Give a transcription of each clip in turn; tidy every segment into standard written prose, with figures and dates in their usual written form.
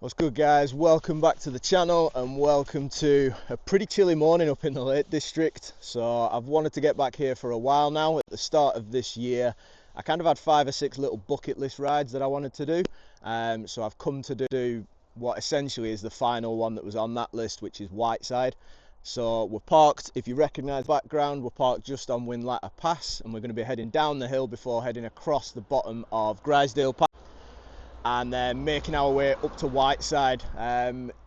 What's good, guys? Welcome back to the channel and welcome to a pretty chilly morning up in the Lake District. So I've wanted to get back here for a while now. At the start of this year I kind of had 5 or 6 little bucket list rides that I wanted to do, so I've come to do what essentially is the final one that was on that list, which is Whiteside. So we're parked, if you recognise the background, we're parked just on Whinlatter Pass, and we're going to be heading down the hill before heading across the bottom of Grisedale Pike and then making our way up to Whiteside.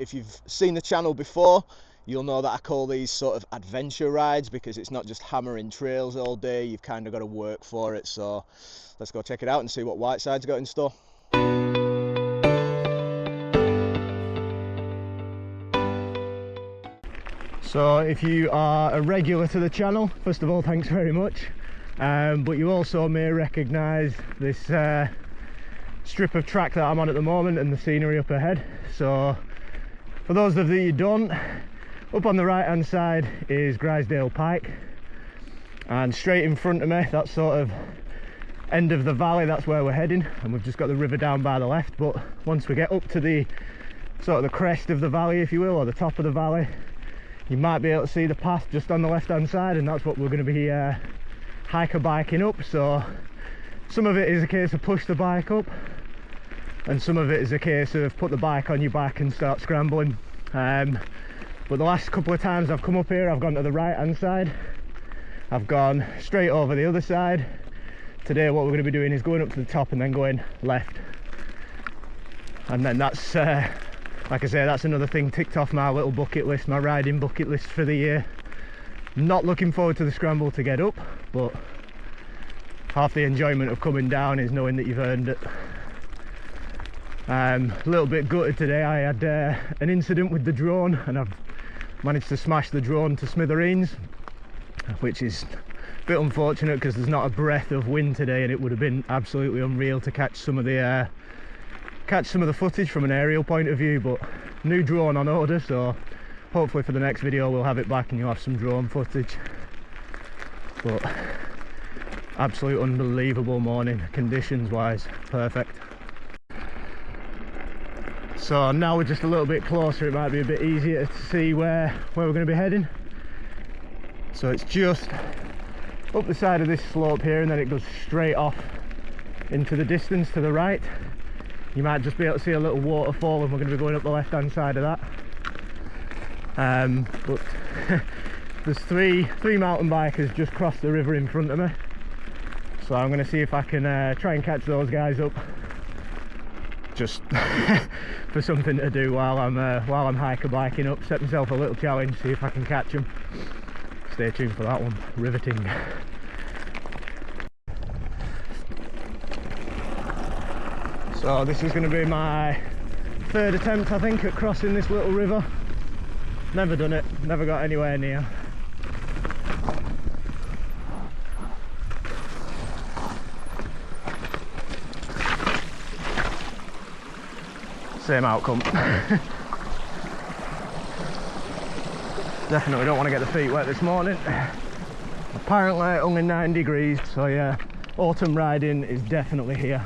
If you've seen the channel before, you'll know that I call these sort of adventure rides because it's not just hammering trails all day, you've kind of got to work for it. So let's go check it out and see what Whiteside's got in store. So if you are a regular to the channel, first of all, thanks very much. But you also may recognise this strip of track that I'm on at the moment and the scenery up ahead. So for those of you who don't, up on the right hand side is Grisedale Pike, and straight in front of me, that sort of end of the valley, that's where we're heading, and we've just got the river down by the left. But once we get up to the sort of the crest of the valley, if you will, or the top of the valley, you might be able to see the path just on the left hand side, and that's what we're going to be hiker biking up. So some of it is a case of push the bike up, and some of it is a case of put the bike on your back and start scrambling. But the last couple of times I've come up here, I've gone to the right hand side, I've gone straight over the other side. Today what we're going to be doing is going up to the top and then going left, and then that's like I say, that's another thing ticked off my little bucket list, my riding bucket list for the year. Not looking forward to the scramble to get up, but half the enjoyment of coming down is knowing that you've earned it. A little bit gutted today. I had an incident with the drone, and I've managed to smash the drone to smithereens, which is a bit unfortunate because there's not a breath of wind today, and it would have been absolutely unreal to catch some of the footage from an aerial point of view. But new drone on order, so hopefully for the next video we'll have it back and you'll have some drone footage. But absolute unbelievable morning, conditions wise, perfect. So now we're just a little bit closer, it might be a bit easier to see where we're going to be heading. So it's just up the side of this slope here, and then it goes straight off into the distance to the right. You might just be able to see a little waterfall, and we're going to be going up the left hand side of that. But there's three mountain bikers just crossed the river in front of me, so I'm going to see if I can try and catch those guys up, just for something to do while I'm hiker biking up. Set myself a little challenge, see if I can catch them. Stay tuned for that one, riveting. So this is going to be my 3rd attempt, I think, at crossing this little river. Never done it, never got anywhere near. Same outcome. Definitely don't want to get the feet wet this morning. Apparently only 9 degrees, so yeah, autumn riding is definitely here.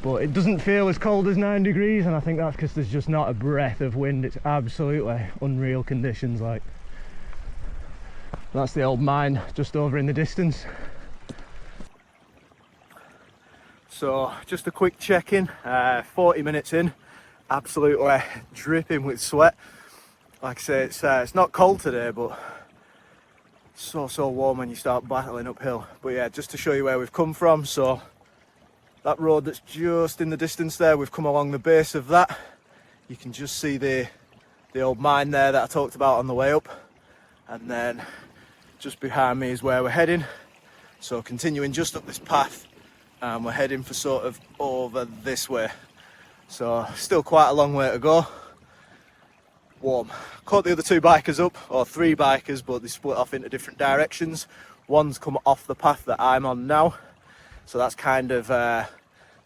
But it doesn't feel as cold as 9 degrees, and I think that's because there's just not a breath of wind. It's absolutely unreal conditions. Like, that's the old mine just over in the distance. So just a quick check-in, 40 minutes in, absolutely dripping with sweat. Like I say, it's not cold today, but so warm when you start battling uphill. But yeah, just to show you where we've come from. So that road that's just in the distance there, we've come along the base of that. You can just see the old mine there that I talked about on the way up, and then just behind me is where we're heading. So continuing just up this path, and we're heading for sort of over this way. So still quite a long way to go. Warm. Caught the other 2 bikers up, or 3 bikers, but they split off into different directions. One's come off the path that I'm on now, so that's kind of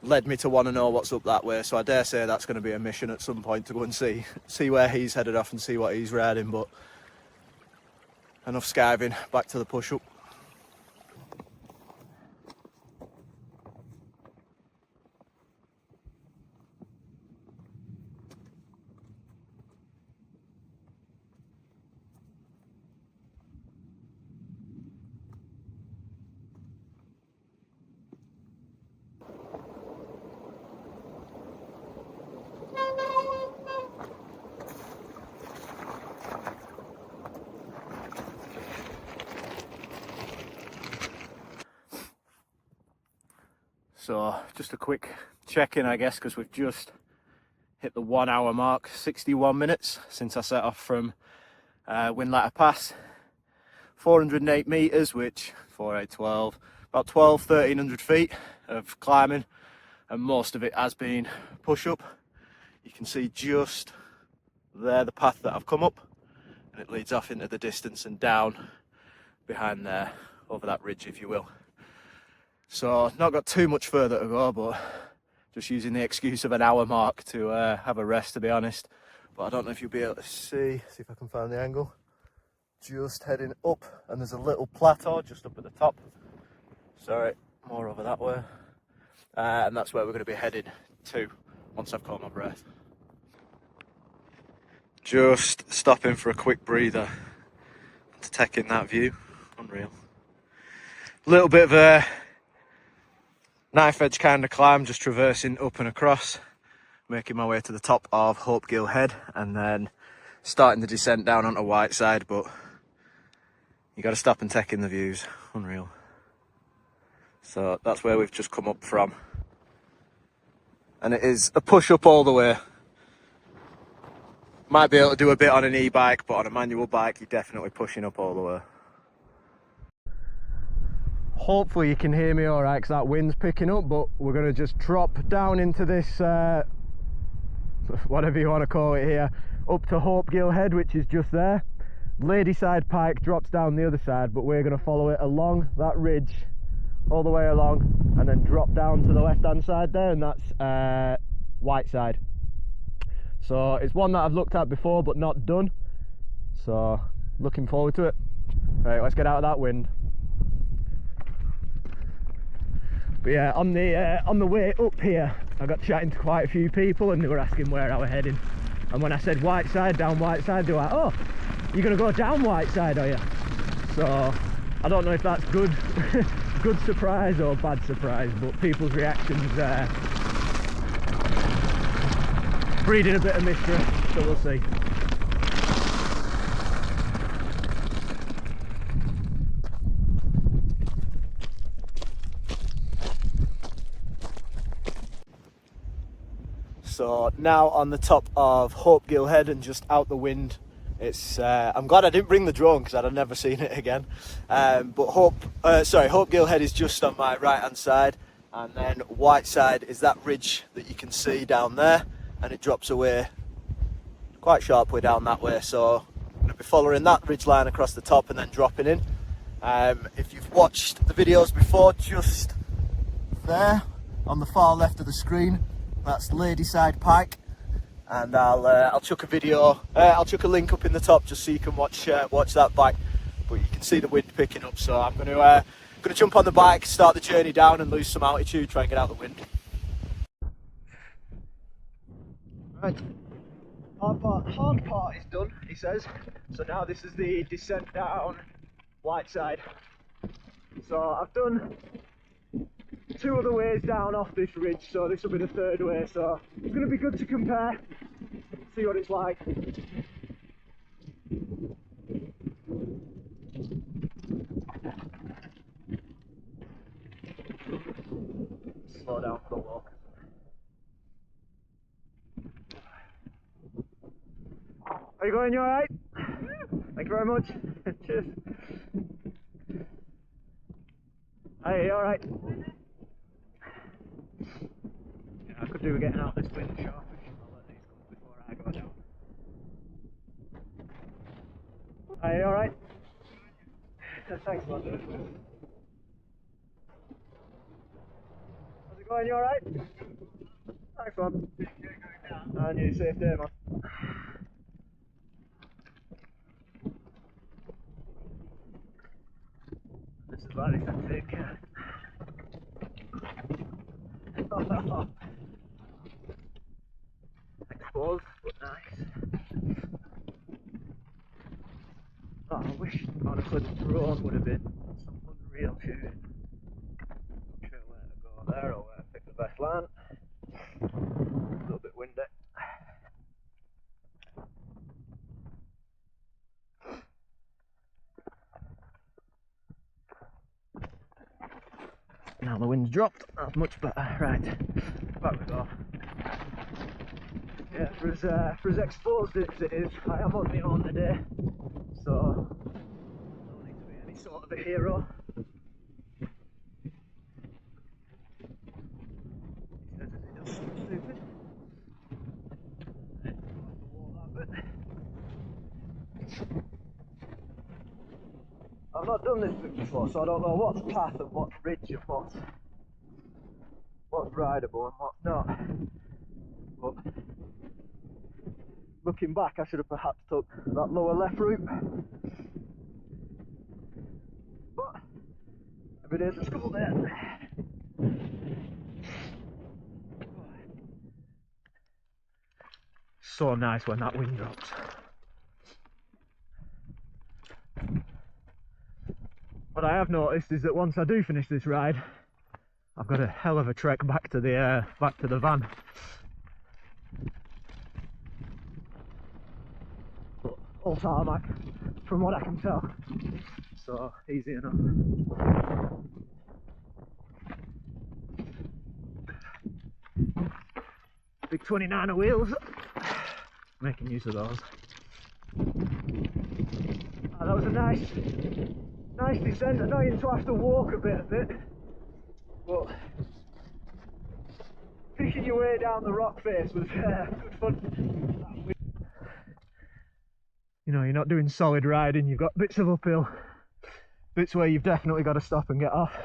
led me to want to know what's up that way. So I dare say that's going to be a mission at some point to go and see where he's headed off and see what he's riding. But enough skiving, back to the push up. So just a quick check-in, I guess, because we've just hit the 1 hour mark, 61 minutes since I set off from Whinlatter Pass. 408 meters, which 4,812, about 1300 feet of climbing, and most of it has been push-up. You can see just there the path that I've come up, and it leads off into the distance and down behind there, over that ridge, if you will. So not got too much further to go, but just using the excuse of an hour mark to have a rest, to be honest. But I don't know if you'll be able to see if I can find the angle. Just heading up, and there's a little plateau just up at the top. Sorry, more over that way. And that's where we're going to be heading to once I've caught my breath. Just stopping for a quick breather to take in that view. Unreal. A little bit of a knife edge kind of climb, just traversing up and across, making my way to the top of Hopegill Head, and then starting the descent down onto Whiteside. But you got to stop and take in the views. Unreal. So that's where we've just come up from, and it is a push up all the way. Might be able to do a bit on an e-bike, but on a manual bike you're definitely pushing up all the way. Hopefully you can hear me all right, because that wind's picking up, but we're going to just drop down into this whatever you want to call it here, up to Hopegill Head, which is just there. Ladyside Pike drops down the other side, but we're going to follow it along that ridge all the way along, and then drop down to the left hand side there, and that's Whiteside. So it's one that I've looked at before but not done, so looking forward to it. Right, let's get out of that wind. But yeah, on the way up here I got chatting to quite a few people, and they were asking where I was heading, and when I said Whiteside, down Whiteside, they were like, oh, you're gonna go down Whiteside, are you? So I don't know if that's good good surprise or bad surprise, but people's reactions breeding a bit of mystery, so we'll see. So now on the top of Hopegill Head and just out the wind. It's I'm glad I didn't bring the drone, because I'd have never seen it again. But Hopegill Head is just on my right hand side, and then Whiteside is that ridge that you can see down there, and it drops away quite sharply down that way. So I'm going to be following that ridge line across the top and then dropping in. If you've watched the videos before, just there on the far left of the screen, that's Ladyside Pike. And I'll chuck a video, I'll chuck a link up in the top just so you can watch that bike. But you can see the wind picking up, so I'm going to jump on the bike, start the journey down and lose some altitude, try and get out of the wind. Right, hard part is done, he says. So now this is the descent down Whiteside. So I've done 2 other ways down off this ridge, so this will be the 3rd way, so it's going to be good to compare, see what it's like. Slow down for the walk. Are you going? You alright? Thank you very much. Cheers. Hey, you alright? I could do with getting out this wind sharpish. I'll let these come before I go down. Are you alright? Thanks a lot. How's it going? You alright? Thanks, man. And you safe day, man. This is why they can take care. Exposed, but nice. Oh, I wish, honestly, the drone would have been some unreal shooting. Not sure where to go there or where to pick the best line. A little bit windy. Now the wind's Volume's dropped, that's much better. Right, back we go. Yeah, for as exposed as it is, I am on my own today, so don't need to be any sort of a hero. Stupid. I've not done this bit before, so I don't know what's path and what's ridge and what's rideable and what's not. But looking back, I should have perhaps took that lower left route. But every day's a school day. So nice when that wind drops. What I have noticed is that once I do finish this ride, I've got a hell of a trek back to the van. But all tarmac, from what I can tell, so easy enough. Big 29er wheels, making use of those. Oh, that was a nice descent. Annoying to have to walk a bit of it, but fishing your way down the rock face was good fun. You know, you're not doing solid riding, you've got bits of uphill, bits where you've definitely got to stop and get off.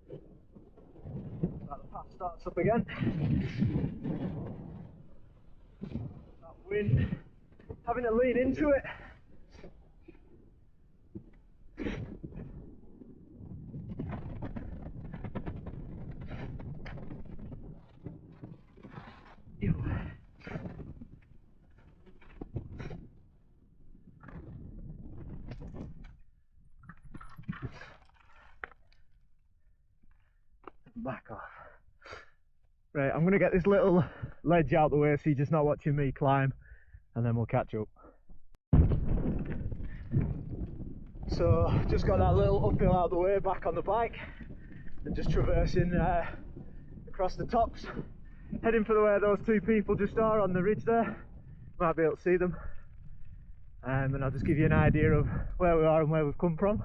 The path starts up again. That wind, having to lean into it. Back off. Right, I'm going to get this little ledge out the way so you're just not watching me climb, and then we'll catch up. So, just got that little uphill out of the way, back on the bike, and just traversing across the tops, heading for the way those two people just are on the ridge there. Might be able to see them, and I'll just give you an idea of where we are and where we've come from.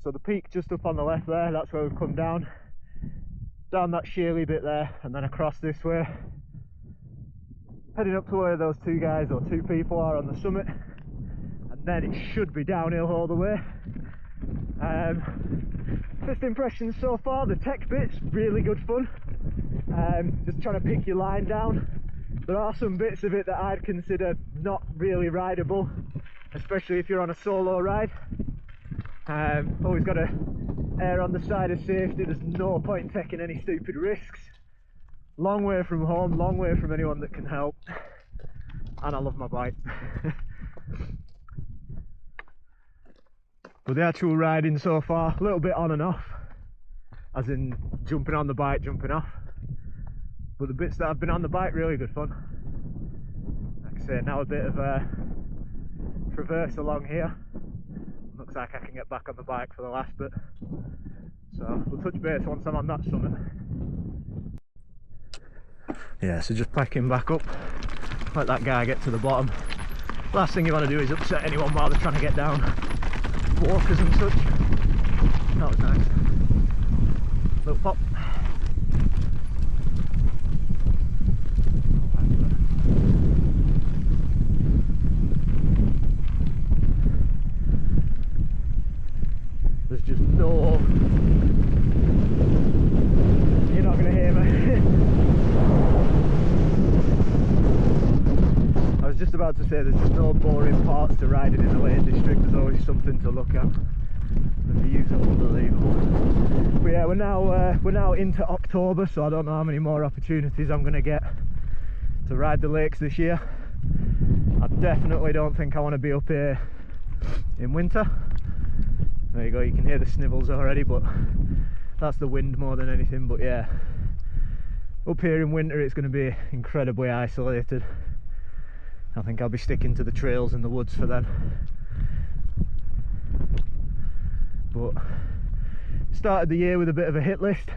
So the peak just up on the left there, that's where we've come down that sheerly bit there, and then across this way, heading up to where those two guys or two people are on the summit, and then it should be downhill all the way. First impressions so far, the tech bit's really good fun. Just trying to pick your line down. There are some bits of it that I'd consider not really rideable, especially if you're on a solo ride. Always got to err on the side of safety. There's no point in taking any stupid risks. Long way from home, long way from anyone that can help, and I love my bike. But the actual riding so far, a little bit on and off, as in jumping on the bike, jumping off. But the bits that I've been on the bike, really good fun. Like I say, now a bit of a traverse along here. Looks like I can get back on the bike for the last bit, so we'll touch base once I'm on that summit. Yeah, so just packing back up, let that guy get to the bottom. Last thing you want to do is upset anyone while they're trying to get down, walkers and such. That was nice. Little pop. There's just no... You're not going to hear me. I was just about to say there's just no boring parts to riding in the Lake District. There's always something to look at. The views are unbelievable. But yeah, we're now into October, so I don't know how many more opportunities I'm going to get to ride the lakes this year. I definitely don't think I want to be up here in winter. There you go, you can hear the snivels already, but that's the wind more than anything. But yeah, up here in winter it's going to be incredibly isolated. I think I'll be sticking to the trails in the woods for them. But started the year with a bit of a hit list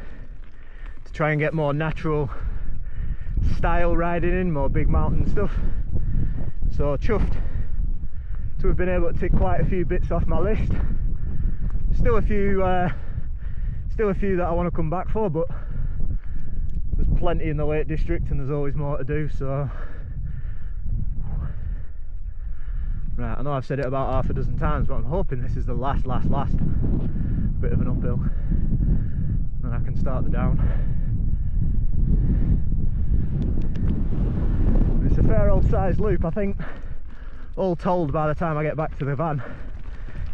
to try and get more natural style riding in, more big mountain stuff. So chuffed to have been able to tick quite a few bits off my list. Still a few that I want to come back for, but there's plenty in the Lake District and there's always more to do. So right, I know I've said it about half a dozen times, but I'm hoping this is the last bit of an uphill, then I can start the down. It's a fair old sized loop. I think all told, by the time I get back to the van,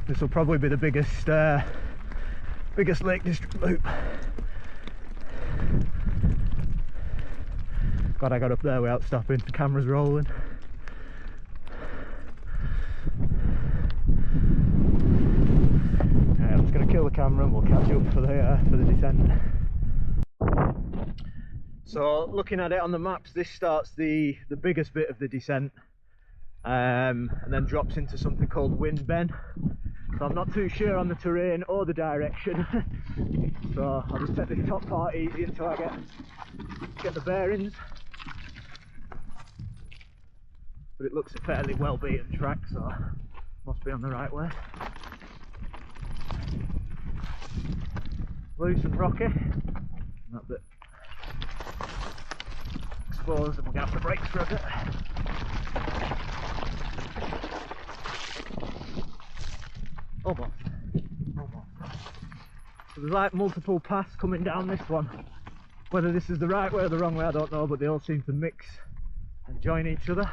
this will probably be the biggest Lake District loop. God, I got up there without stopping, the camera's rolling. I'm just going to kill the camera and we'll catch up for the descent. So looking at it on the maps, this starts the biggest bit of the descent, and then drops into something called Wind Bend. So I'm not too sure on the terrain or the direction. So I'll just take this top part easy until I get the bearings. But it looks a fairly well beaten track, so must be on the right way. Loose and rocky, that bit exposed, and we're going to have to brake for a bit. Almost. So there's like multiple paths coming down this one. Whether this is the right way or the wrong way I don't know, but they all seem to mix and join each other.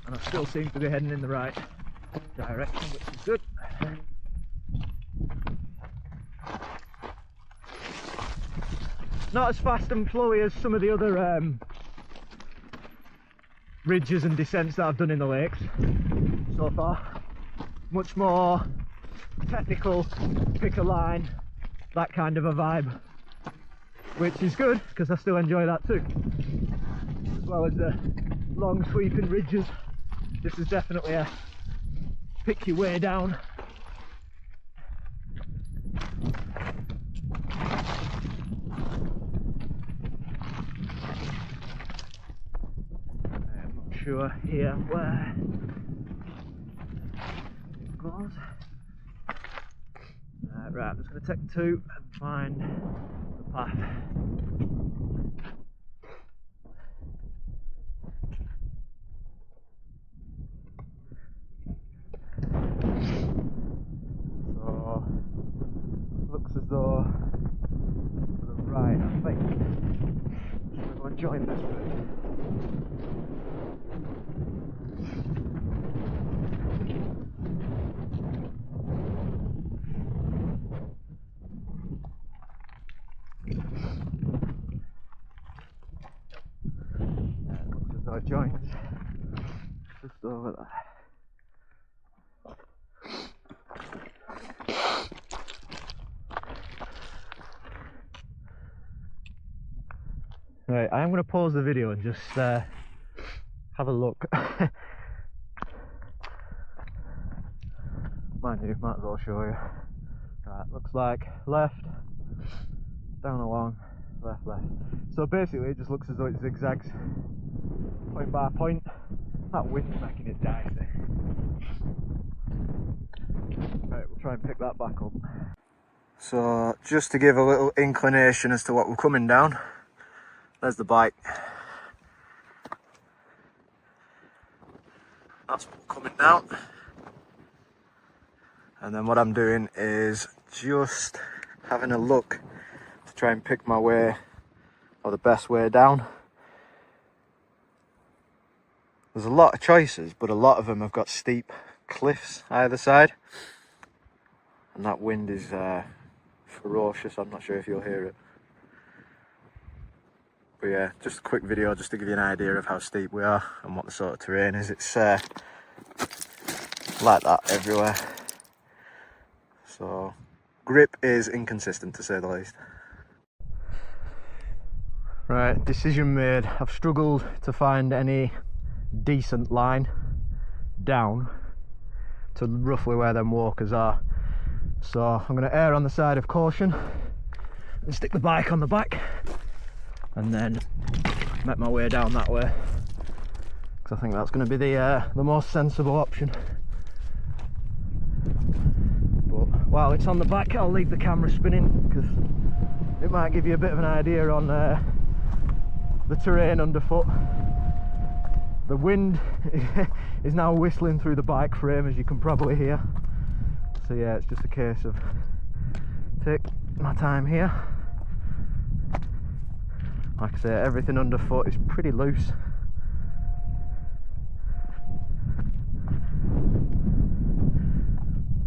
And I still seem to be heading in the right direction, which is good. Not as fast and flowy as some of the other ridges and descents that I've done in the lakes so far. Much more technical, pick a line, that kind of a vibe, which is good because I still enjoy that too, as well as the long sweeping ridges. This is definitely a pick your way down. I'm not sure here where it goes. Right, I'm just going to take two and find the path. So, looks as though to the right, I think. I'm going to join this bit. Looks as though it joins just over there. Right, I am going to pause the video and just have a look. Mind you, might as well show you. Right, looks like left, down along, left. So basically it just looks as though it zigzags point by point. That wind's making it dicey. Right, we'll try and pick that back up. So just to give a little inclination as to what we're coming down, there's the bike. That's what we're coming down. And then what I'm doing is just having a look to try and pick my way, or the best way down. There's a lot of choices, but a lot of them have got steep cliffs either side. And that wind is ferocious. I'm not sure if you'll hear it. But yeah, just a quick video just to give you an idea of how steep we are and what the sort of terrain is. It's like that everywhere. So grip is inconsistent to say the least. Right, decision made. I've struggled to find any decent line down to roughly where them walkers are, so I'm going to err on the side of caution and stick the bike on the back and then make my way down that way, because I think that's going to be the most sensible option. But while it's on the back, I'll leave the camera spinning because it might give you a bit of an idea on the terrain underfoot. The wind is now whistling through the bike frame, as you can probably hear. So yeah, it's just a case of take my time here. Like I say, everything underfoot is pretty loose.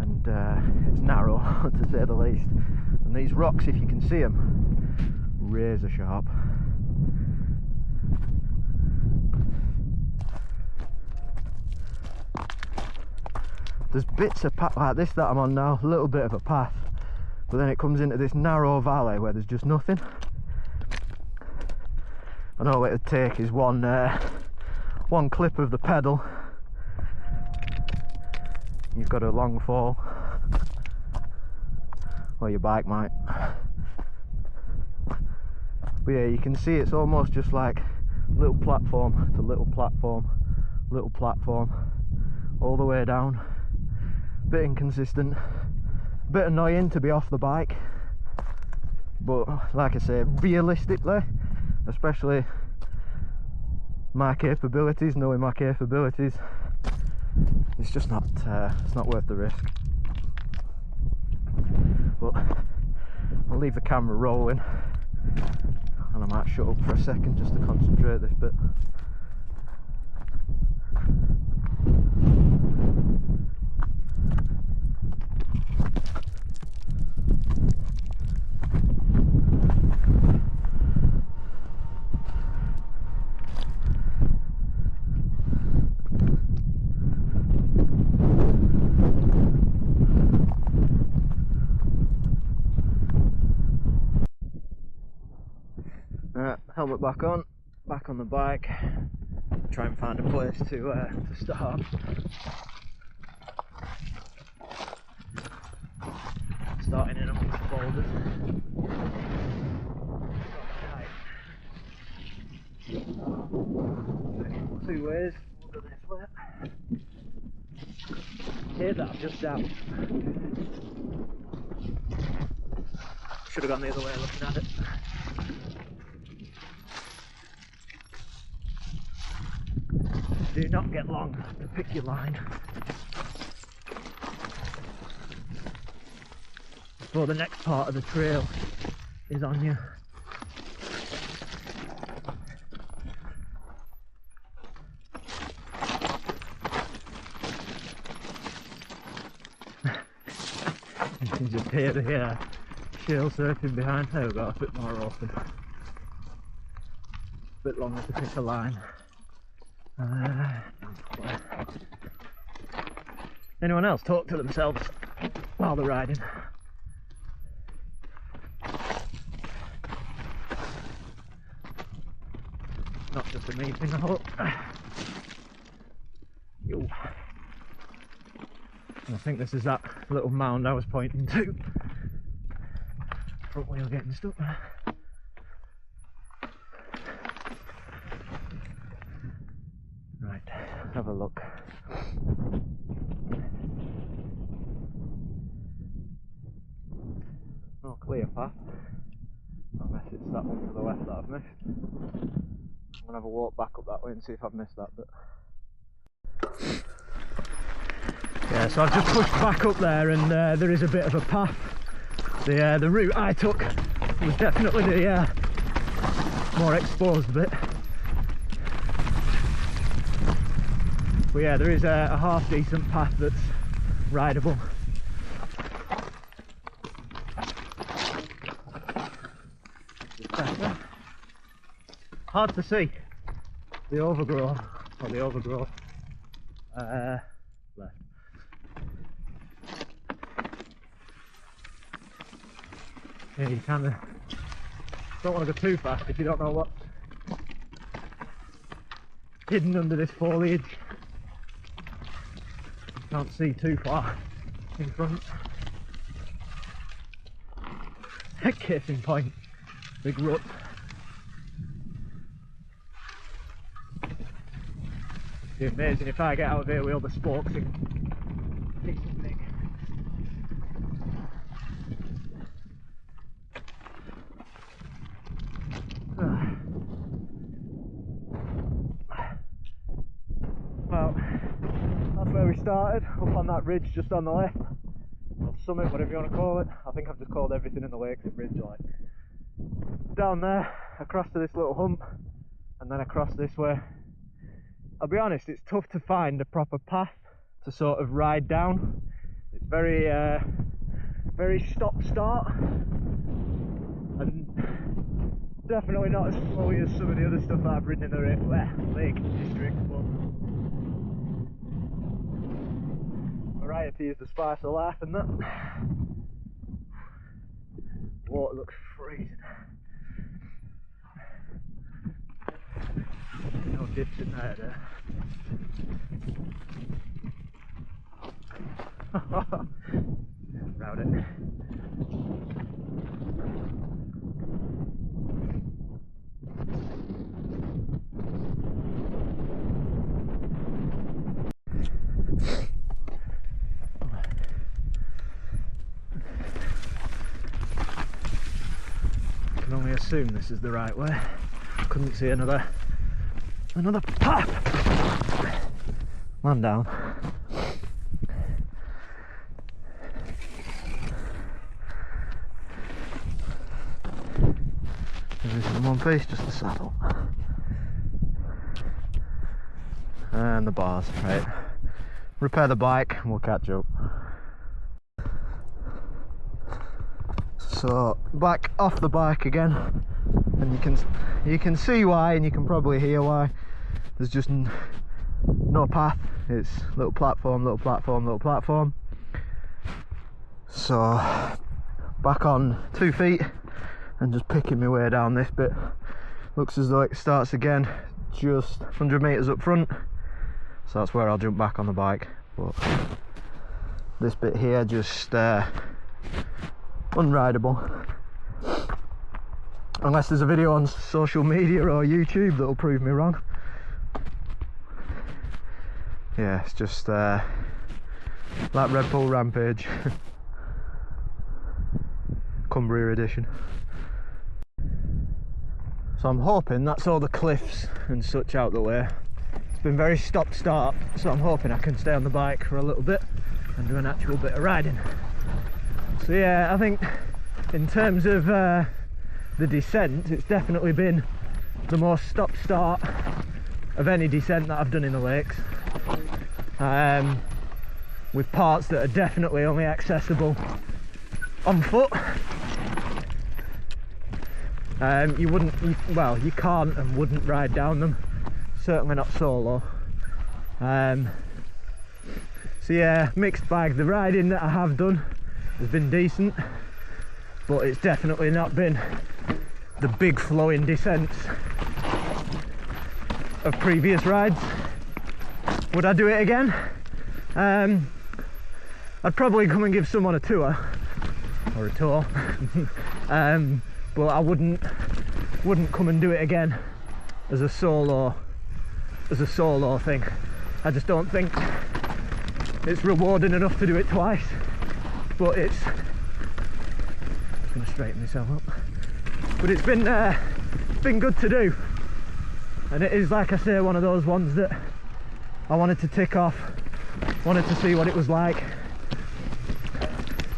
And it's narrow, to say the least. And these rocks, if you can see them, razor sharp. There's bits of path like this that I'm on now, a little bit of a path, but then it comes into this narrow valley where there's just nothing. And all it would take is one clip of the pedal. You've got a long fall, or your bike might. But yeah, you can see it's almost just like little platform to little platform, all the way down. Bit inconsistent, bit annoying to be off the bike, but like I say, realistically, especially my capabilities, knowing my capabilities, it's just not it's not worth the risk. But I'll leave the camera rolling and I might shut up for a second just to concentrate this bit. Helmet back on the bike, try and find a place to start. Starting in amongst the boulders. Two ways, we'll go this way. Here's that, just down. Should have gone the other way looking at it. Do not get long to pick your line before the next part of the trail is on you. You can just hear the shale surfing behind. There we go, a bit more open. A bit longer to pick a line. Anyone else talk to themselves while they're riding? Not just a me thing, I hope. Yo. And I think this is that little mound I was pointing to. Front wheel getting stuck there. Right, have a look. No clear path, unless it's that one to the left that I've missed. I'm gonna have a walk back up that way and see if I've missed that bit. Yeah, so I've just pushed back up there, and there is a bit of a path. The route I took was definitely the more exposed bit. But yeah, there is a half decent path that's rideable. Hard to see the overgrowth, or the overgrowth left. Yeah, you kind of Don't want to go too fast if you don't know what's hidden under this foliage. You can't see too far in front. Casing point, big rut. It'd be amazing if I get out of here with all the spokes in. Big. Well, that's where we started, up on that ridge just on the left. Or summit, whatever you want to call it. I think I've just called everything in the lakes a ridge, like. Down there, across to this little hump, and then across this way. I'll be honest, it's tough to find a proper path to sort of ride down. It's very, very stop-start, and definitely not as flowy as some of the other stuff that I've ridden in the Lake District, but variety is the spice of life, and that. Water looks freezing. No dips in there. Round it. I can only assume this is the right way. Couldn't see another path. Man down. Everything in one piece, just the saddle and the bars. Right, repair the bike and we'll catch up. So back off the bike again, and you can see why, and you can probably hear why. There's just no path. It's little platform, little platform, little platform. So back on 2 feet and just picking my way down this bit. Looks as though it starts again just 100 metres up front, so that's where I'll jump back on the bike. But this bit here just unrideable, unless there's a video on social media or YouTube that'll prove me wrong. Yeah, it's just like Red Bull Rampage Cumbria edition. So I'm hoping that's all the cliffs and such out the way. It's been very stop-start, so I'm hoping I can stay on the bike for a little bit and do an actual bit of riding. So yeah, I think in terms of the descent, it's definitely been the most stop-start of any descent that I've done in the lakes, with parts that are definitely only accessible on foot. You can't and wouldn't ride down them, certainly not solo. So yeah, mixed bag. The riding that I have done has been decent, but it's definitely not been the big flowing descents of previous rides. Would I do it again? I'd probably come and give someone a tour, or a tour, but I wouldn't come and do it again as a solo thing. I just don't think it's rewarding enough to do it twice. But it's gonna straighten myself up. But it's been good to do, and it is, like I say, one of those ones that I wanted to tick off, wanted to see what it was like,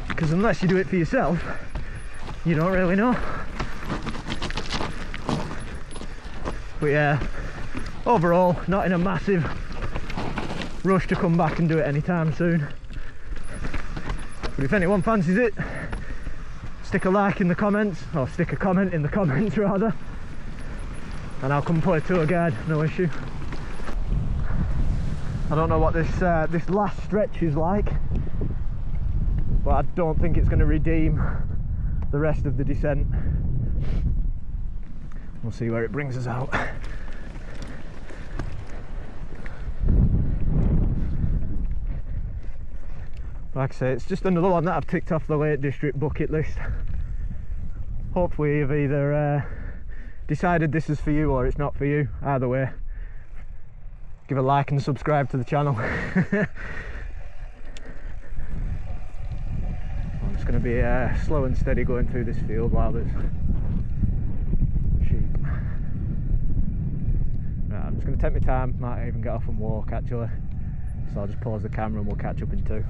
because unless you do it for yourself, you don't really know. But yeah, overall, not in a massive rush to come back and do it anytime soon. But if anyone fancies it, stick a like in the comments, or stick a comment in the comments rather, and I'll come play tour guide, no issue. I don't know what this last stretch is like, but I don't think it's going to redeem the rest of the descent. We'll see where it brings us out. Like I say, it's just another one that I've ticked off the Lake District bucket list. Hopefully you've either decided this is for you or it's not for you. Either way, give a like and subscribe to the channel. I'm just going to be slow and steady going through this field while there's sheep. Right, I'm just going to take my time, might even get off and walk actually. So I'll just pause the camera and we'll catch up in 2.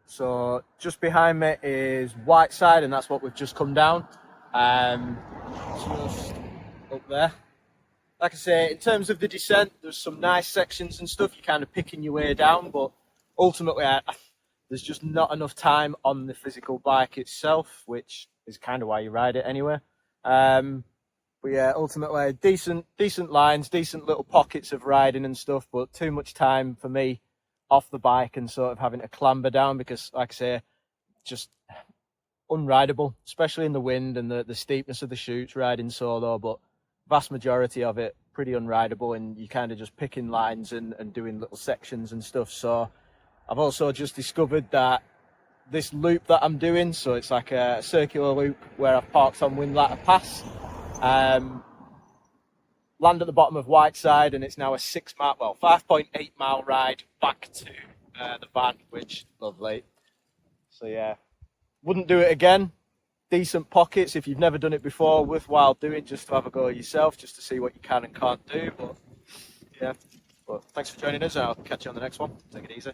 So just behind me is Whiteside, and that's what we've just come down. Just up there. Like I say, in terms of the descent, there's some nice sections and stuff. You're kind of picking your way down, but ultimately there's just not enough time on the physical bike itself, which is kind of why you ride it anyway. But yeah, ultimately decent lines, decent little pockets of riding and stuff, but too much time for me off the bike and sort of having to clamber down because, like I say, just unrideable, especially in the wind and the steepness of the chutes riding solo, but vast majority of it pretty unrideable, and you kind of just picking lines and doing little sections and stuff. So I've also just discovered that this loop that I'm doing, so it's like a circular loop where I've parked on Whinlatter Pass, land at the bottom of Whiteside, and it's now a 5.8 mile ride back to the van, which lovely. So yeah, wouldn't do it again. Decent pockets if you've never done it before, worthwhile doing just to have a go yourself, just to see what you can and can't do. But yeah, but thanks for joining us. I'll catch you on the next one. Take it easy.